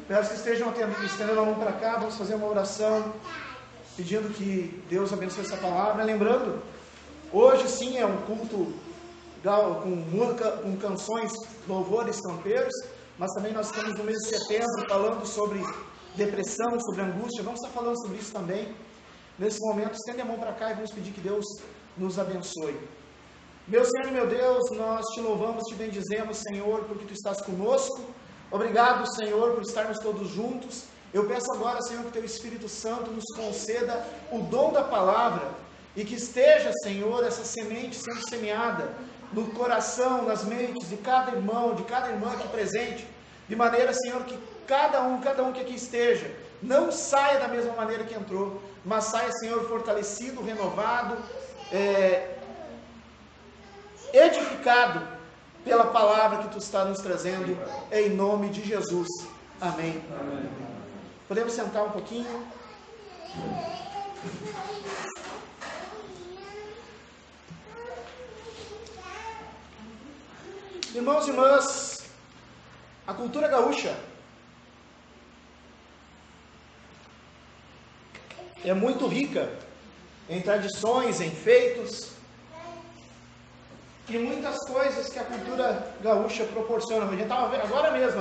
Peço que estejam estendendo a mão para cá, vamos fazer uma oração, pedindo que Deus abençoe essa palavra. Lembrando, hoje sim é um culto com canções, louvores, campeiros, mas também nós estamos no mês de setembro falando sobre depressão, sobre angústia. Vamos estar falando sobre isso também. Nesse momento, estende a mão para cá e vamos pedir que Deus nos abençoe. Meu Senhor e meu Deus, nós te louvamos, te bendizemos, Senhor, porque tu estás conosco. Obrigado, Senhor, por estarmos todos juntos. Eu peço agora, Senhor, que teu Espírito Santo nos conceda o dom da palavra e que esteja, Senhor, essa semente sendo semeada no coração, nas mentes de cada irmão, de cada irmã aqui presente, de maneira, Senhor, que cada um que aqui esteja, não saia da mesma maneira que entrou, mas saia, Senhor, fortalecido, renovado, edificado pela palavra que tu está nos trazendo, em nome de Jesus. Amém. Amém. Podemos sentar um pouquinho? Irmãos e irmãs, a cultura gaúcha é muito rica em tradições, em feitos e muitas coisas que a cultura gaúcha proporciona. A gente estava agora mesmo,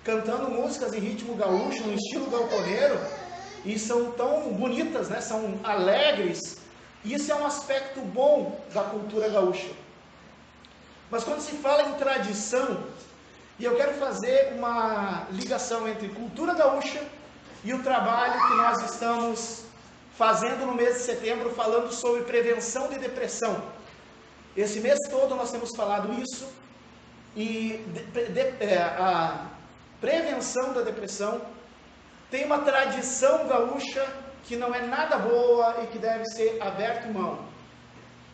cantando músicas em ritmo gaúcho, no estilo galponeiro, e são tão bonitas, são alegres. Isso é um aspecto bom da cultura gaúcha. Mas quando se fala em tradição, e eu quero fazer uma ligação entre cultura gaúcha e o trabalho que nós estamos fazendo no mês de setembro, falando sobre prevenção de depressão. Esse mês todo nós temos falado isso, e a prevenção da depressão tem uma tradição gaúcha que não é nada boa e que deve ser aberto mão.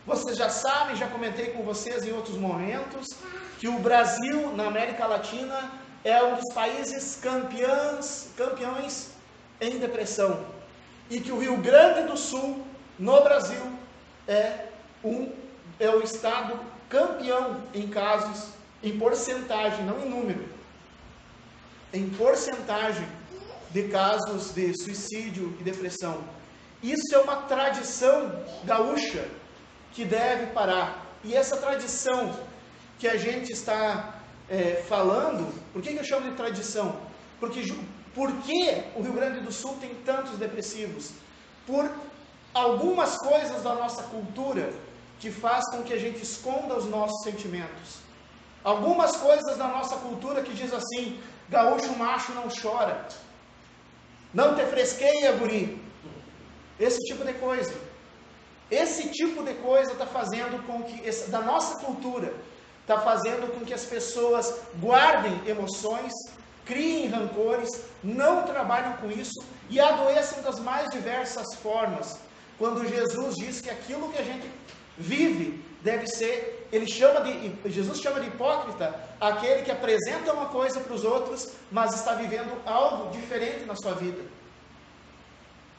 Vocês já sabem, já comentei com vocês em outros momentos, que o Brasil, na América Latina, é um dos países campeões em depressão. E que o Rio Grande do Sul, no Brasil, é o estado campeão em casos, em porcentagem, não em número, em porcentagem de casos de suicídio e depressão. Isso é uma tradição gaúcha que deve parar. E essa tradição que a gente está falando, por que eu chamo de tradição? Por que o Rio Grande do Sul tem tantos depressivos? Por algumas coisas da nossa cultura que faz com que a gente esconda os nossos sentimentos. Algumas coisas da nossa cultura que diz assim: gaúcho macho não chora, não te fresqueia, guri. Esse tipo de coisa. Esse tipo de coisa está fazendo com que, da nossa cultura, está fazendo com que as pessoas guardem emoções, criem rancores, não trabalhem com isso e adoeçam das mais diversas formas. Quando Jesus diz que aquilo que a gente vive deve ser, Jesus chama de hipócrita aquele que apresenta uma coisa para os outros, mas está vivendo algo diferente na sua vida.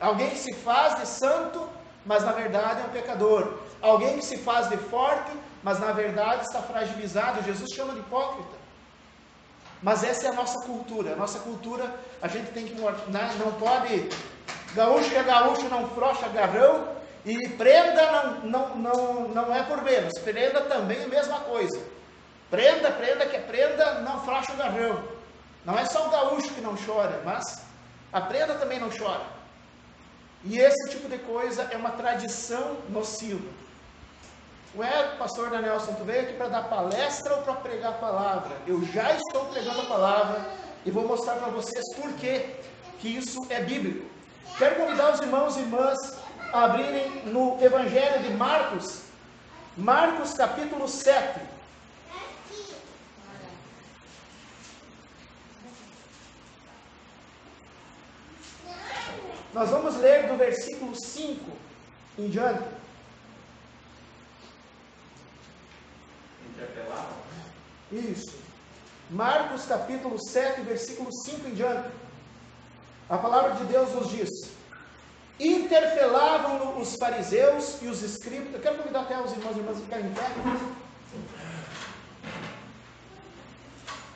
Alguém que se faz de santo, mas na verdade é um pecador. Alguém que se faz de forte, mas na verdade está fragilizado. Jesus chama de hipócrita. Mas essa é a nossa cultura. A nossa cultura, a gente tem que, não pode, gaúcho que é gaúcho não frouxa agarrão, e prenda não é por menos. Prenda também é a mesma coisa. Prenda que é prenda, não frouxa o garrão. Não é só o gaúcho que não chora, mas a prenda também não chora. E esse tipo de coisa é uma tradição nociva. Pastor Danielson, tu veio aqui para dar palestra ou para pregar a palavra? Eu já estou pregando a palavra e vou mostrar para vocês por que isso é bíblico. Quero convidar os irmãos e irmãs a abrirem no Evangelho de Marcos, Marcos capítulo 7. Nós vamos ler do versículo 5 em diante. Interpelado? Isso. Marcos capítulo 7, versículo 5 em diante. A palavra de Deus nos diz: interpelavam os fariseus e os escribas. Eu quero convidar até os irmãos e irmãs a ficarem em pé.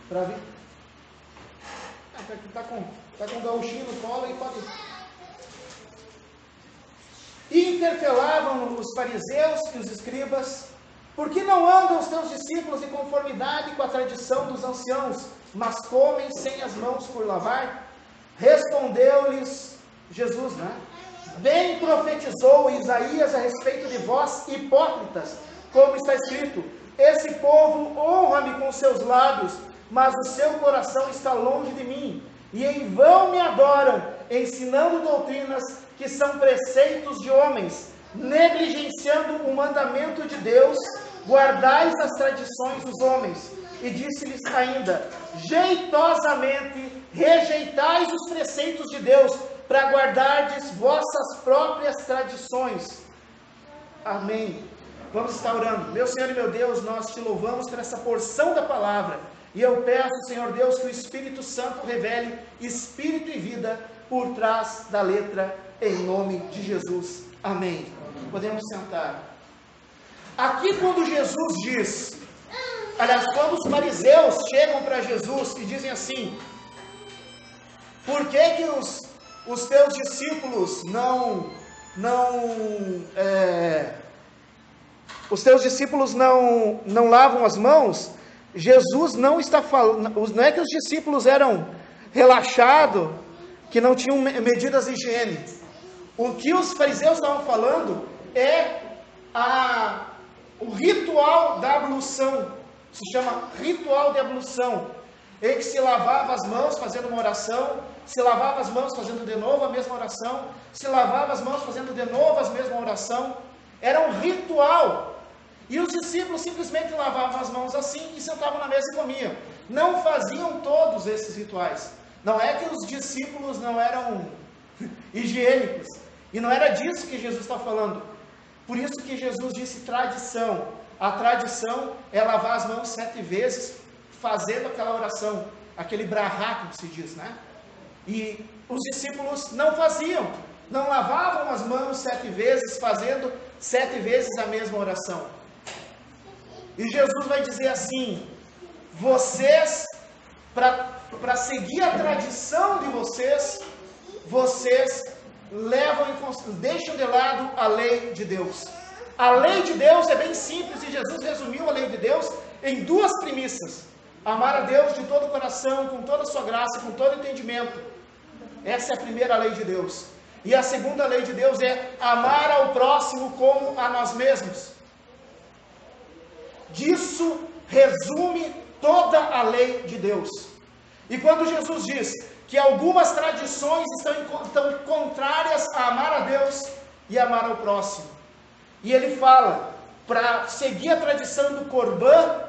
Para vir. Está com um gauchinho no colo e pode... E interpelavam os fariseus e os escribas: por que não andam os teus discípulos em conformidade com a tradição dos anciãos, mas comem sem as mãos por lavar? Respondeu-lhes Jesus, né? Bem profetizou Isaías a respeito de vós, hipócritas, como está escrito: esse povo honra-me com seus lábios, mas o seu coração está longe de mim, e em vão me adoram, ensinando doutrinas que são preceitos de homens, negligenciando o mandamento de Deus, guardais as tradições dos homens. E disse-lhes ainda: jeitosamente rejeitais os preceitos de Deus, para guardardes vossas próprias tradições. Amém. Vamos estar orando. Meu Senhor e meu Deus, nós te louvamos por essa porção da palavra. E eu peço, Senhor Deus, que o Espírito Santo revele espírito e vida por trás da letra, em nome de Jesus. Amém. Podemos sentar. Aqui quando Jesus diz, aliás, quando os fariseus chegam para Jesus e dizem assim: por que os teus discípulos os teus discípulos não lavam as mãos? Jesus não está falando, não é que os discípulos eram relaxados, que não tinham medidas de higiene. O que os fariseus estavam falando é o ritual da ablução. Se chama ritual de ablução, em que se lavava as mãos fazendo uma oração, se lavava as mãos fazendo de novo a mesma oração, se lavava as mãos fazendo de novo a mesma oração. Era um ritual. E os discípulos simplesmente lavavam as mãos assim e sentavam na mesa e comiam. Não faziam todos esses rituais. Não é que os discípulos não eram higiênicos. E não era disso que Jesus está falando. Por isso que Jesus disse tradição. A tradição é lavar as mãos 7 vezes, fazendo aquela oração, aquele brahá, que se diz, né? E os discípulos não faziam, não lavavam as mãos 7 vezes, fazendo 7 vezes a mesma oração. E Jesus vai dizer assim: vocês, para seguir a tradição de vocês deixam de lado a lei de Deus. A lei de Deus é bem simples, e Jesus resumiu a lei de Deus em 2 premissas: amar a Deus de todo o coração, com toda a sua graça, com todo o entendimento. Essa é a primeira lei de Deus. E a segunda lei de Deus é amar ao próximo como a nós mesmos. Disso resume toda a lei de Deus. E quando Jesus diz que algumas tradições estão contrárias a amar a Deus e amar ao próximo, e ele fala, para seguir a tradição do Corban,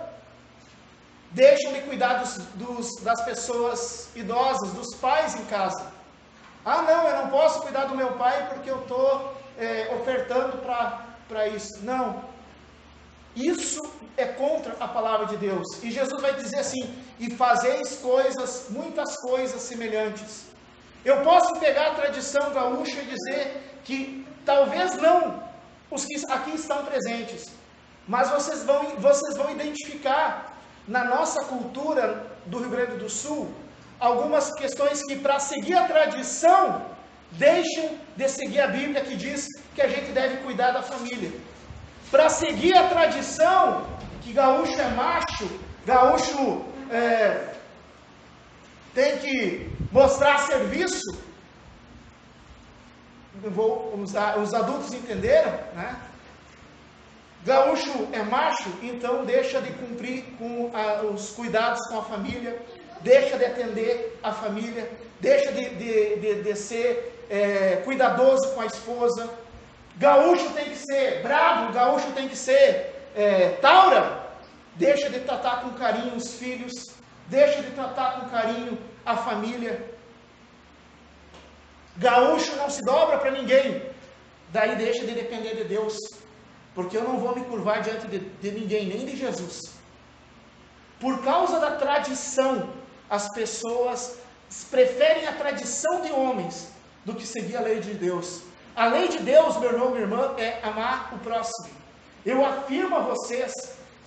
deixam de cuidar das pessoas idosas, dos pais em casa. Ah, não, eu não posso cuidar do meu pai porque eu estou ofertando para isso. Não. Isso é contra a palavra de Deus. E Jesus vai dizer assim: e fazeis muitas coisas semelhantes. Eu posso pegar a tradição gaúcha e dizer que talvez não os que aqui estão presentes, mas vocês vão identificar na nossa cultura do Rio Grande do Sul algumas questões que, para seguir a tradição, deixam de seguir a Bíblia, que diz que a gente deve cuidar da família. Para seguir a tradição, que gaúcho é macho, gaúcho tem que mostrar serviço, os adultos entenderam, né? Gaúcho é macho, então deixa de cumprir com os cuidados com a família, deixa de atender a família, deixa de ser cuidadoso com a esposa. Gaúcho tem que ser bravo, gaúcho tem que ser taura, deixa de tratar com carinho os filhos, deixa de tratar com carinho a família. Gaúcho não se dobra para ninguém, daí deixa de depender de Deus, porque eu não vou me curvar diante de ninguém, nem de Jesus. Por causa da tradição, as pessoas preferem a tradição de homens do que seguir a lei de Deus. A lei de Deus, meu irmão, minha irmã, é amar o próximo. Eu afirmo a vocês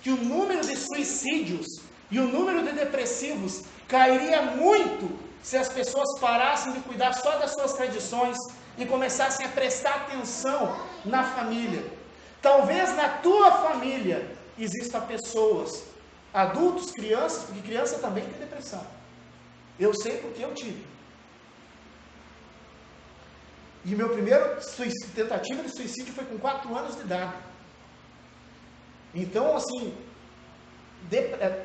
que o número de suicídios e o número de depressivos cairia muito se as pessoas parassem de cuidar só das suas tradições e começassem a prestar atenção na família. Talvez na tua família existam pessoas, adultos, crianças, porque criança também tem depressão. Eu sei porque eu tive. E meu primeiro tentativa de suicídio foi com 4 anos de idade. Então, assim,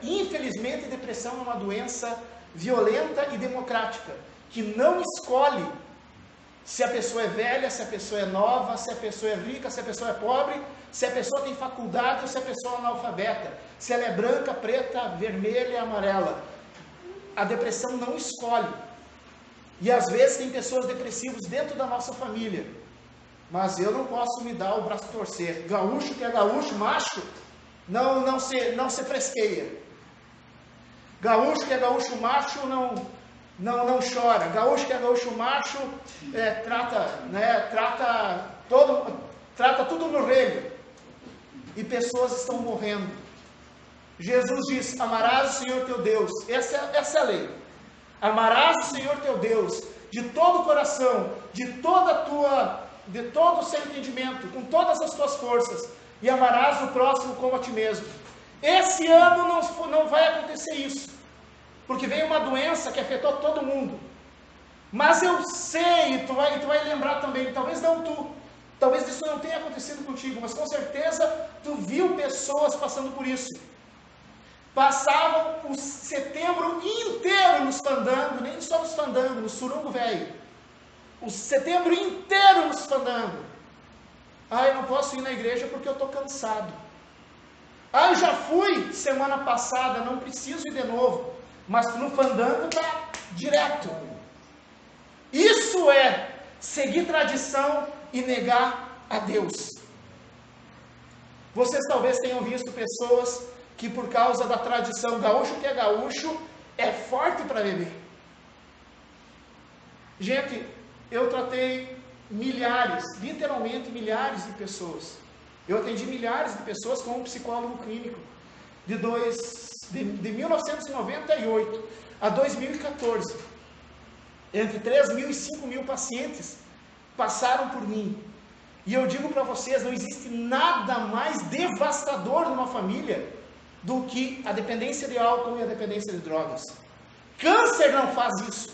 infelizmente, depressão é uma doença violenta e democrática, que não escolhe se a pessoa é velha, se a pessoa é nova, se a pessoa é rica, se a pessoa é pobre, se a pessoa tem faculdade ou se a pessoa é analfabeta, se ela é branca, preta, vermelha, amarela. A depressão não escolhe. E às vezes tem pessoas depressivas dentro da nossa família. Mas eu não posso me dar o braço a torcer. Gaúcho que é gaúcho, macho, não se fresqueia. Gaúcho que é gaúcho, macho, não chora. Gaúcho que é gaúcho, macho, trata tudo no relho. E pessoas estão morrendo. Jesus diz: amarás o Senhor teu Deus. Essa é a lei. Amarás o Senhor teu Deus de todo o coração, de todo o seu entendimento, com todas as tuas forças, e amarás o próximo como a ti mesmo. Esse ano não vai acontecer isso, porque veio uma doença que afetou todo mundo. Mas eu sei, e tu vai lembrar também, talvez não tu, talvez isso não tenha acontecido contigo, mas com certeza tu viu pessoas passando por isso. Passavam o setembro inteiro nos fandangos, nem só nos fandangos, no surungo velho. O setembro inteiro nos fandangos. Eu não posso ir na igreja porque eu estou cansado. Eu já fui semana passada, não preciso ir de novo. Mas no fandango está direto. Isso é seguir tradição e negar a Deus. Vocês talvez tenham visto pessoas que por causa da tradição, gaúcho que é gaúcho, é forte para beber. Gente, eu tratei milhares, literalmente milhares de pessoas. Eu atendi milhares de pessoas como psicólogo clínico, de 1998 a 2014. Entre 3 mil e 5 mil pacientes passaram por mim. E eu digo para vocês, não existe nada mais devastador numa família do que a dependência de álcool e a dependência de drogas. Câncer não faz isso.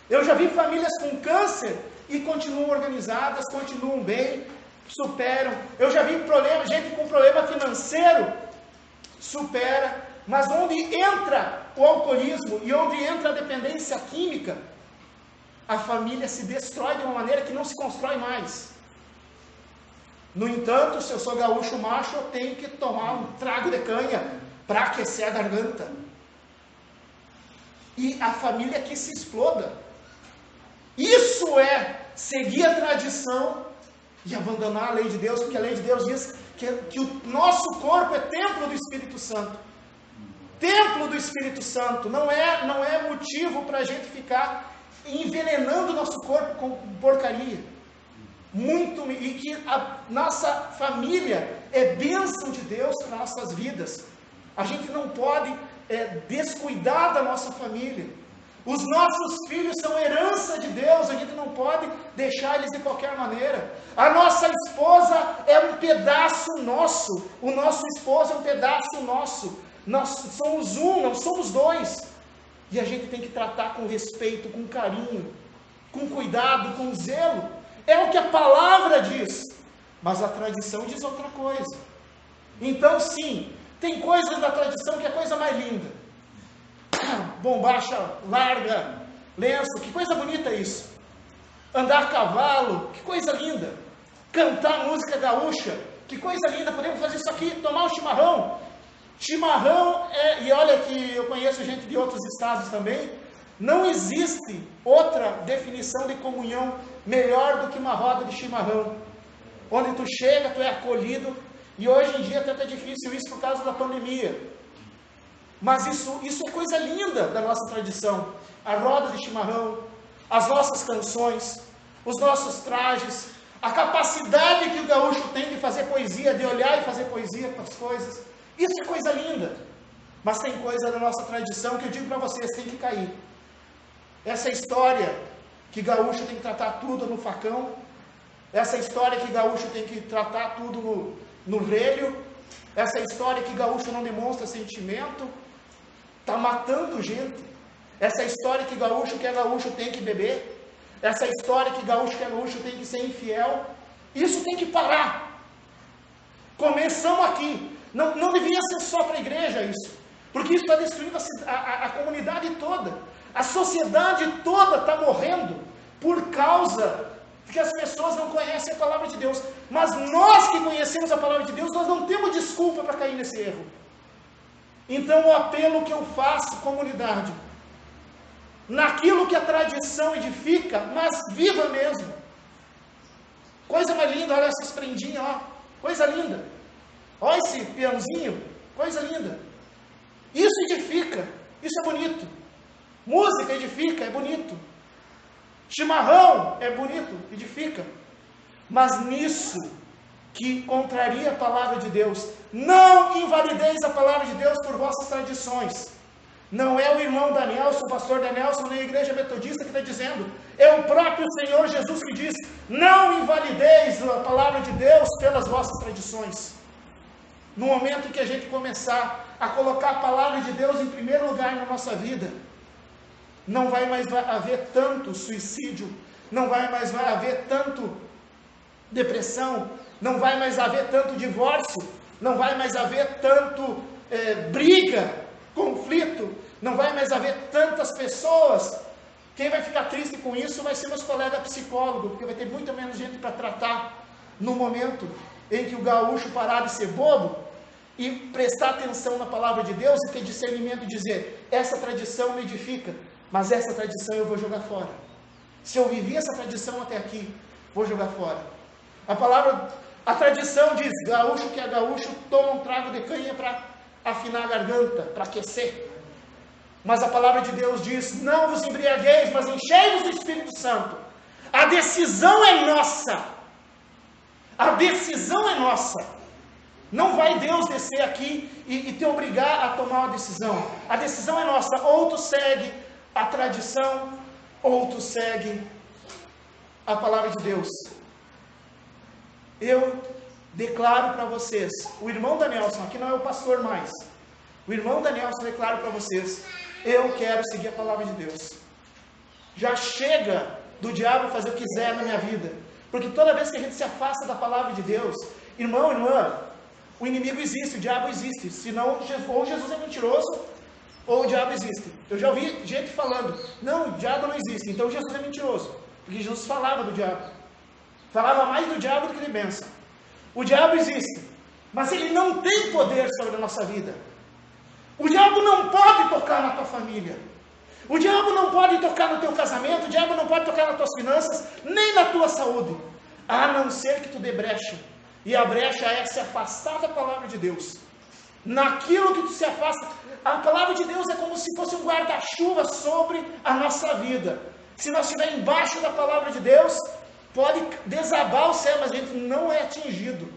Eu já vi famílias com câncer e continuam organizadas, continuam bem, superam. Eu já vi gente com problema financeiro, supera. Mas onde entra o alcoolismo e onde entra a dependência química, a família se destrói de uma maneira que não se constrói mais. No entanto, se eu sou gaúcho macho, eu tenho que tomar um trago de canha para aquecer a garganta. E a família que se exploda. Isso é seguir a tradição e abandonar a lei de Deus, porque a lei de Deus diz que o nosso corpo é templo do Espírito Santo. Templo do Espírito Santo. Não é motivo para a gente ficar envenenando o nosso corpo com porcaria. E que a nossa família é bênção de Deus para nossas vidas. A gente não pode descuidar da nossa família. Os nossos filhos são herança de Deus, a gente não pode deixar eles de qualquer maneira. A nossa esposa é um pedaço nosso, o nosso esposo é um pedaço nosso. Nós somos um, não somos dois. E a gente tem que tratar com respeito, com carinho, com cuidado, com zelo. É o que a palavra diz, mas a tradição diz outra coisa. Então sim, tem coisas da tradição que é a coisa mais linda. Bombacha larga, lenço, que coisa bonita isso. Andar a cavalo, que coisa linda. Cantar música gaúcha, que coisa linda. Podemos fazer isso aqui, tomar um chimarrão. Chimarrão e olha que eu conheço gente de outros estados também. Não existe outra definição de comunhão melhor do que uma roda de chimarrão. Onde tu chega, tu é acolhido. E hoje em dia até é difícil isso por causa da pandemia. Mas isso é coisa linda da nossa tradição. A roda de chimarrão, as nossas canções, os nossos trajes, a capacidade que o gaúcho tem de fazer poesia, de olhar e fazer poesia com as coisas. Isso é coisa linda. Mas tem coisa da nossa tradição que eu digo para vocês, tem que cair. Essa história que gaúcho tem que tratar tudo no facão, essa história que gaúcho tem que tratar tudo no relho, essa história que gaúcho não demonstra sentimento, está matando gente. Essa história que é gaúcho tem que beber, essa história que é gaúcho tem que ser infiel, isso tem que parar. Começamos aqui. Não devia ser só para a igreja isso, porque isso está destruindo a comunidade toda. A sociedade toda está morrendo por causa que as pessoas não conhecem a palavra de Deus. Mas nós que conhecemos a palavra de Deus, nós não temos desculpa para cair nesse erro. Então o apelo que eu faço, comunidade, naquilo que a tradição edifica, mas viva mesmo. Coisa mais linda, olha essas prendinhas, ó, coisa linda. Olha esse peãozinho, coisa linda. Isso edifica, isso é bonito. Música edifica, é bonito. Chimarrão é bonito, edifica. Mas nisso que contraria a palavra de Deus, não invalideis a palavra de Deus por vossas tradições. Não é o irmão Danielson, o pastor Danielson, nem a igreja metodista que está dizendo. É o próprio Senhor Jesus que diz: não invalideis a palavra de Deus pelas vossas tradições. No momento em que a gente começar a colocar a palavra de Deus em primeiro lugar na nossa vida, não vai mais haver tanto suicídio, não vai mais haver tanto depressão, não vai mais haver tanto divórcio, não vai mais haver tanto briga, conflito, não vai mais haver tantas pessoas. Quem vai ficar triste com isso vai ser meus colegas psicólogos, porque vai ter muito menos gente para tratar no momento em que o gaúcho parar de ser bobo e prestar atenção na palavra de Deus e ter discernimento e dizer: essa tradição me edifica, mas essa tradição eu vou jogar fora. Se eu vivi essa tradição até aqui, vou jogar fora. A tradição diz: gaúcho que é gaúcho toma um trago de canha para afinar a garganta, para aquecer. Mas a palavra de Deus diz: não vos embriagueis, mas enchei-vos do Espírito Santo. A decisão é nossa. A decisão é nossa. Não vai Deus descer aqui e te obrigar a tomar uma decisão. A decisão é nossa. Ou tu segue a tradição, ou tu segue a palavra de Deus. Eu declaro para vocês, o irmão Danielson, aqui não é o pastor mais, o irmão Danielson declara para vocês: eu quero seguir a palavra de Deus. Já chega do diabo fazer o que quiser na minha vida, porque toda vez que a gente se afasta da palavra de Deus, irmão, irmã, o inimigo existe, o diabo existe. Senão, ou Jesus é mentiroso, ou o diabo existe. Eu já ouvi gente falando: não, o diabo não existe, então Jesus é mentiroso, porque Jesus falava do diabo, falava mais do diabo do que de bênção. O diabo existe, mas ele não tem poder sobre a nossa vida. O diabo não pode tocar na tua família, o diabo não pode tocar no teu casamento, o diabo não pode tocar nas tuas finanças, nem na tua saúde, a não ser que tu dê brecha. E a brecha é se afastar da palavra de Deus. Naquilo que tu se afasta, a palavra de Deus é como se fosse um guarda-chuva sobre a nossa vida. Se nós estivermos embaixo da palavra de Deus, pode desabar o céu, mas a gente não é atingido.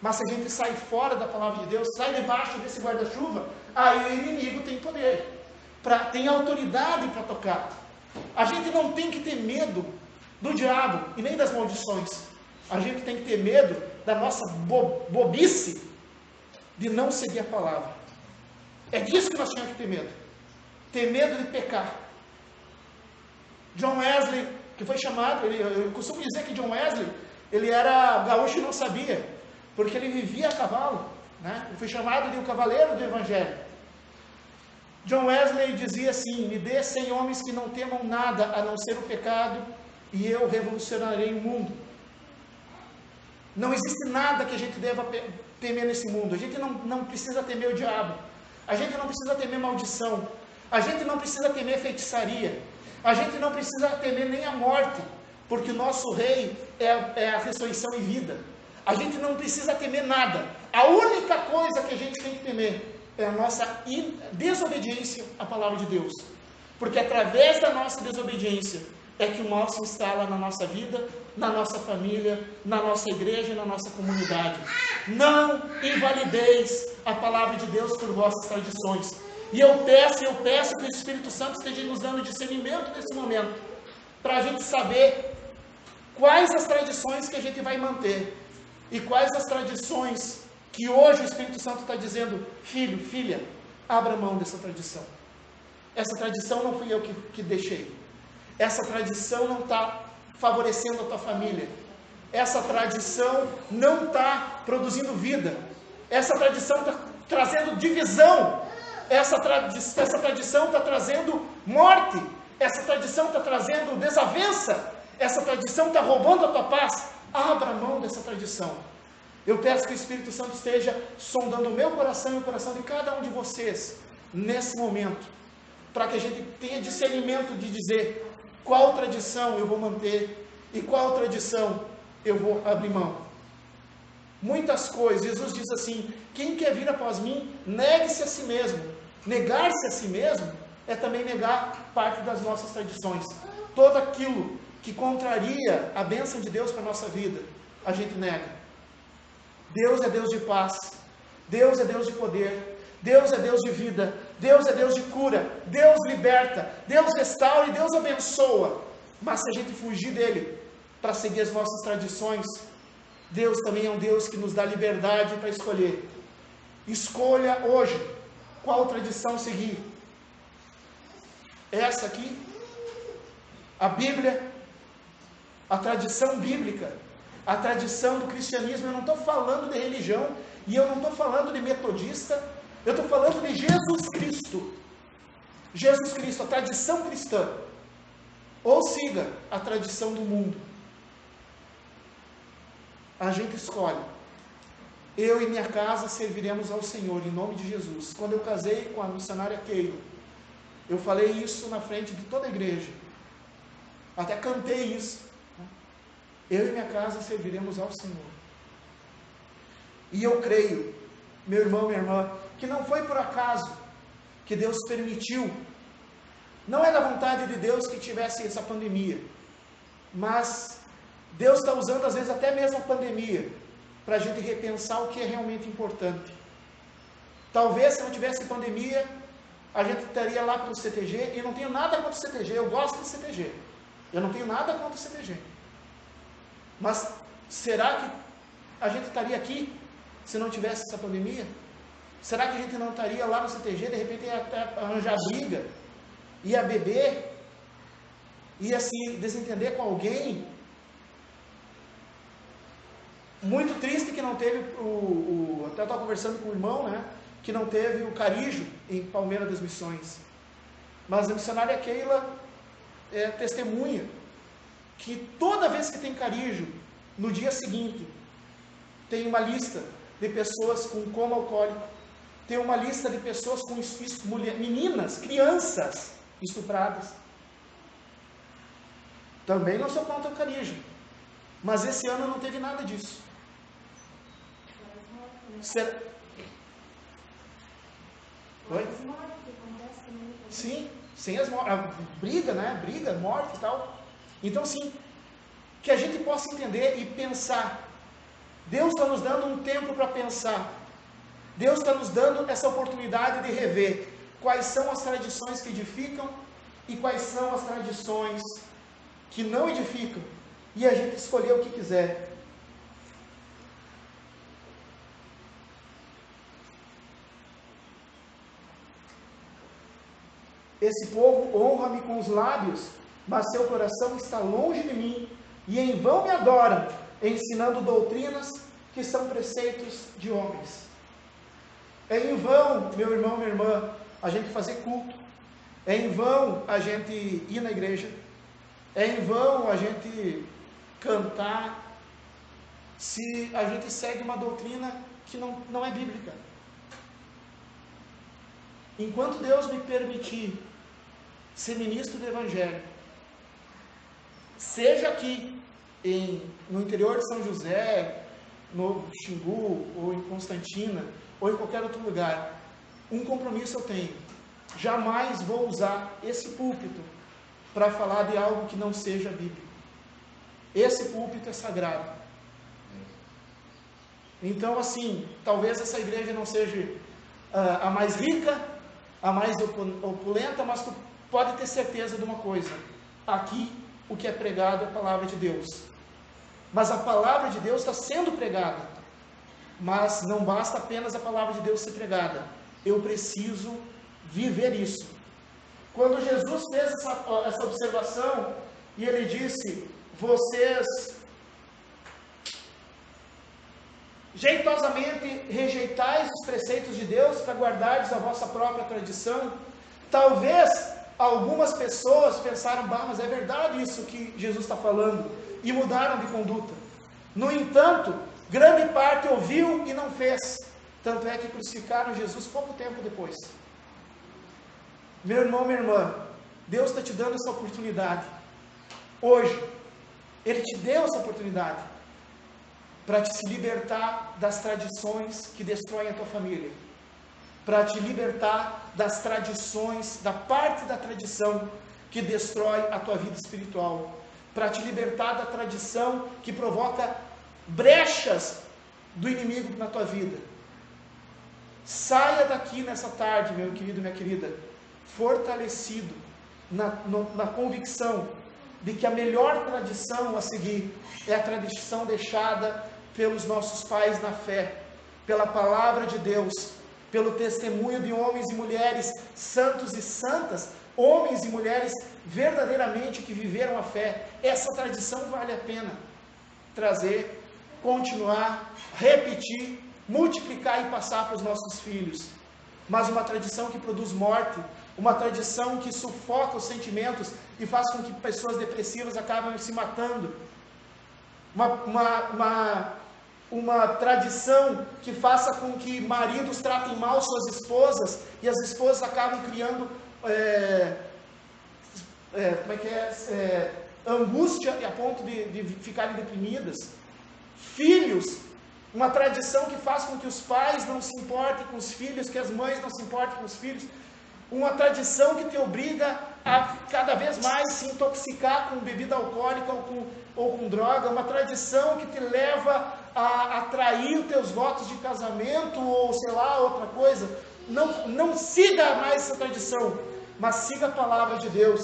Mas se a gente sai fora da palavra de Deus, sai debaixo desse guarda-chuva, aí o inimigo tem poder, tem autoridade para tocar. A gente não tem que ter medo do diabo e nem das maldições. A gente tem que ter medo da nossa bobice de não seguir a palavra. É disso que nós temos que ter medo. Ter medo de pecar. John Wesley, que foi chamado, eu costumo dizer que John Wesley, ele era gaúcho e não sabia, porque ele vivia a cavalo, né? Ele foi chamado de o cavaleiro do Evangelho. John Wesley dizia assim: me dê 100 homens que não temam nada a não ser o pecado, e eu revolucionarei o mundo. Não existe nada que a gente deva temer nesse mundo. A gente não precisa temer o diabo. A gente não precisa temer maldição. A gente não precisa temer feitiçaria. A gente não precisa temer nem a morte, porque o nosso rei é a ressurreição e vida. A gente não precisa temer nada. A única coisa que a gente tem que temer é a nossa desobediência à palavra de Deus. Porque através da nossa desobediência é que o mal se instala na nossa vida, na nossa família, na nossa igreja e na nossa comunidade. Não invalideis a palavra de Deus por vossas tradições. E eu peço que o Espírito Santo esteja nos dando discernimento nesse momento, para a gente saber quais as tradições que a gente vai manter, e quais as tradições que hoje o Espírito Santo está dizendo, filho, filha, abra mão dessa tradição. Essa tradição não fui eu que deixei. Essa tradição não está favorecendo a tua família. Essa tradição não está produzindo vida. Essa tradição está trazendo divisão. Essa tradição está trazendo morte. Essa tradição está trazendo desavença. Essa tradição está roubando a tua paz. Abra mão dessa tradição. Eu peço que o Espírito Santo esteja sondando o meu coração e o coração de cada um de vocês nesse momento, para que a gente tenha discernimento de dizer qual tradição eu vou manter e qual tradição eu vou abrir mão. Muitas coisas, Jesus diz assim, quem quer vir após mim, negue-se a si mesmo. Negar-se a si mesmo é também negar parte das nossas tradições. Todo aquilo que contraria a bênção de Deus para a nossa vida, a gente nega. Deus é Deus de paz, Deus é Deus de poder, Deus é Deus de vida, Deus é Deus de cura, Deus liberta, Deus restaura e Deus abençoa. Mas se a gente fugir dele para seguir as nossas tradições, Deus também é um Deus que nos dá liberdade para escolher. Escolha hoje qual tradição seguir. Essa aqui, a Bíblia, a tradição bíblica, a tradição do cristianismo. Eu não estou falando de religião, e eu não estou falando de metodista, eu estou falando de Jesus Cristo. Jesus Cristo, a tradição cristã. Ou siga a tradição do mundo. A gente escolhe. Eu e minha casa serviremos ao Senhor, em nome de Jesus. Quando eu casei com a missionária Keila, eu falei isso na frente de toda a igreja. Até cantei isso. Eu e minha casa serviremos ao Senhor. E eu creio, meu irmão, minha irmã, que não foi por acaso que Deus permitiu. Não é da vontade de Deus que tivesse essa pandemia. Mas Deus está usando às vezes até mesmo a pandemia para a gente repensar o que é realmente importante. Talvez se não tivesse pandemia, a gente estaria lá pelo CTG, e não tenho nada contra o CTG, eu gosto do CTG. Eu não tenho nada contra o CTG. Mas será que a gente estaria aqui se não tivesse essa pandemia? Será que a gente não estaria lá no CTG, de repente ia até arranjar briga, ia beber, ia se desentender com alguém? Muito triste que não teve até estava conversando com o irmão, né? Que não teve o Carijo em Palmeira das Missões. Mas a missionária Keila é testemunha que toda vez que tem Carijo, no dia seguinte, tem uma lista de pessoas com coma alcoólico, tem uma lista de pessoas com meninas, crianças estupradas. Também não sou contra o Carijo, mas esse ano não teve nada disso. Oi? Sim, sem as mortes, briga, né? Briga, morte e tal. Então, sim, que a gente possa entender e pensar. Deus está nos dando um tempo para pensar. Deus está nos dando essa oportunidade de rever quais são as tradições que edificam e quais são as tradições que não edificam. E a gente escolher o que quiser. Esse povo honra-me com os lábios, mas seu coração está longe de mim, e em vão me adoram, ensinando doutrinas que são preceitos de homens. É em vão, meu irmão, minha irmã, a gente fazer culto. É em vão a gente ir na igreja. É em vão a gente cantar, se a gente segue uma doutrina que não é bíblica. Enquanto Deus me permitir ser ministro do Evangelho, seja aqui no interior de São José, no Xingu, ou em Constantina, ou em qualquer outro lugar, um compromisso eu tenho: jamais vou usar esse púlpito para falar de algo que não seja bíblico. Esse púlpito é sagrado. Então, assim, talvez essa igreja não seja a mais rica, a mais opulenta, mas tu pode ter certeza de uma coisa: aqui o que é pregado é a palavra de Deus. Mas a palavra de Deus está sendo pregada. Mas não basta apenas a palavra de Deus ser pregada. Eu preciso viver isso. Quando Jesus fez essa observação, e ele disse: vocês jeitosamente rejeitais os preceitos de Deus para guardardes a vossa própria tradição. Talvez algumas pessoas pensaram: bah, mas é verdade isso que Jesus está falando, e mudaram de conduta. No entanto, grande parte ouviu e não fez. Tanto é que crucificaram Jesus pouco tempo depois. Meu irmão, minha irmã, Deus está te dando essa oportunidade. Hoje, Ele te deu essa oportunidade para te se libertar das tradições que destroem a tua família. Para te libertar das tradições, da parte da tradição que destrói a tua vida espiritual. Para te libertar da tradição que provoca brechas do inimigo na tua vida. Saia daqui nessa tarde, meu querido e minha querida, fortalecido na convicção de que a melhor tradição a seguir é a tradição deixada pelos nossos pais na fé, pela palavra de Deus, pelo testemunho de homens e mulheres santos e santas, homens e mulheres verdadeiramente que viveram a fé. Essa tradição vale a pena trazer, continuar, repetir, multiplicar e passar para os nossos filhos. Mas uma tradição que produz morte, uma tradição que sufoca os sentimentos e faz com que pessoas depressivas acabem se matando, uma tradição que faça com que maridos tratem mal suas esposas e as esposas acabam criando angústia a ponto de ficarem deprimidas. Filhos, uma tradição que faz com que os pais não se importem com os filhos, que as mães não se importem com os filhos. Uma tradição que te obriga a cada vez mais se intoxicar com bebida alcoólica ou com droga. Uma tradição que te leva a atrair os teus votos de casamento ou sei lá, outra coisa. Não siga mais essa tradição, mas siga a palavra de Deus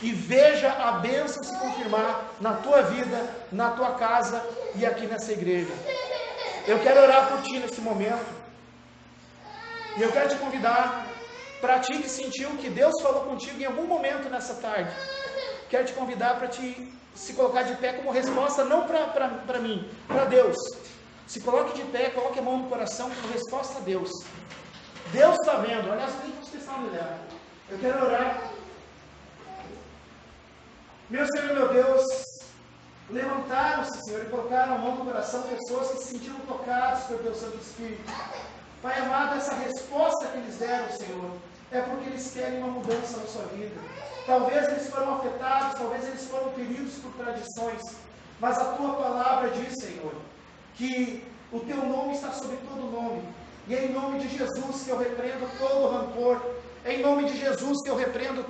e veja a bênção se confirmar na tua vida, na tua casa e aqui nessa igreja. Eu quero orar por ti nesse momento. E eu quero te convidar, para ti que sentiu que Deus falou contigo em algum momento nessa tarde, quero te convidar para te se colocar de pé como resposta, não para mim, para Deus. Se coloque de pé, coloque a mão no coração como resposta a Deus. Deus está vendo. Olha as coisas que estão olhando. Eu quero orar. Meu Senhor, meu Deus, levantaram-se, Senhor, e colocaram a mão no coração pessoas que se sentiram tocadas pelo Teu Santo Espírito. Pai amado, essa resposta que eles deram, Senhor, é porque eles querem uma mudança na sua vida. Talvez eles foram afetados, talvez eles foram feridos por tradições, mas a Tua palavra diz, Senhor, que o Teu nome está sobre todo nome, e é em nome de Jesus que eu repreendo todo rancor, é em nome de Jesus que eu repreendo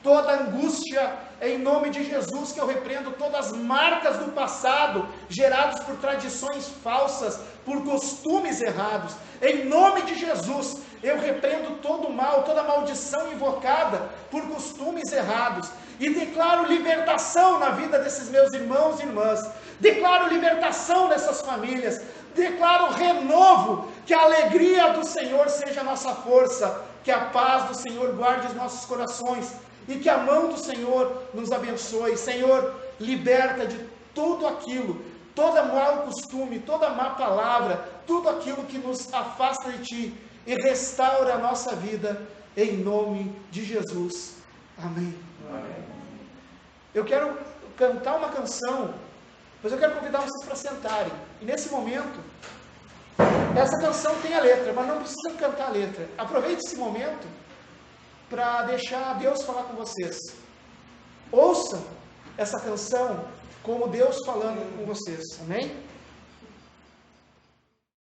toda angústia, é em nome de Jesus que eu repreendo todas as marcas do passado, geradas por tradições falsas, por costumes errados. Em nome de Jesus, eu repreendo todo o mal, toda maldição invocada por costumes errados. E declaro libertação na vida desses meus irmãos e irmãs. Declaro libertação nessas famílias. Declaro renovo, que a alegria do Senhor seja a nossa força, que a paz do Senhor guarde os nossos corações e que a mão do Senhor nos abençoe. Senhor, liberta de tudo aquilo, todo mau costume, toda má palavra, tudo aquilo que nos afasta de Ti e restaura a nossa vida, em nome de Jesus. Amém. Amém. Eu quero cantar uma canção, mas eu quero convidar vocês para sentarem. E nesse momento, essa canção tem a letra, mas não precisam cantar a letra. Aproveite esse momento para deixar Deus falar com vocês. Ouçam essa canção como Deus falando com vocês. Amém?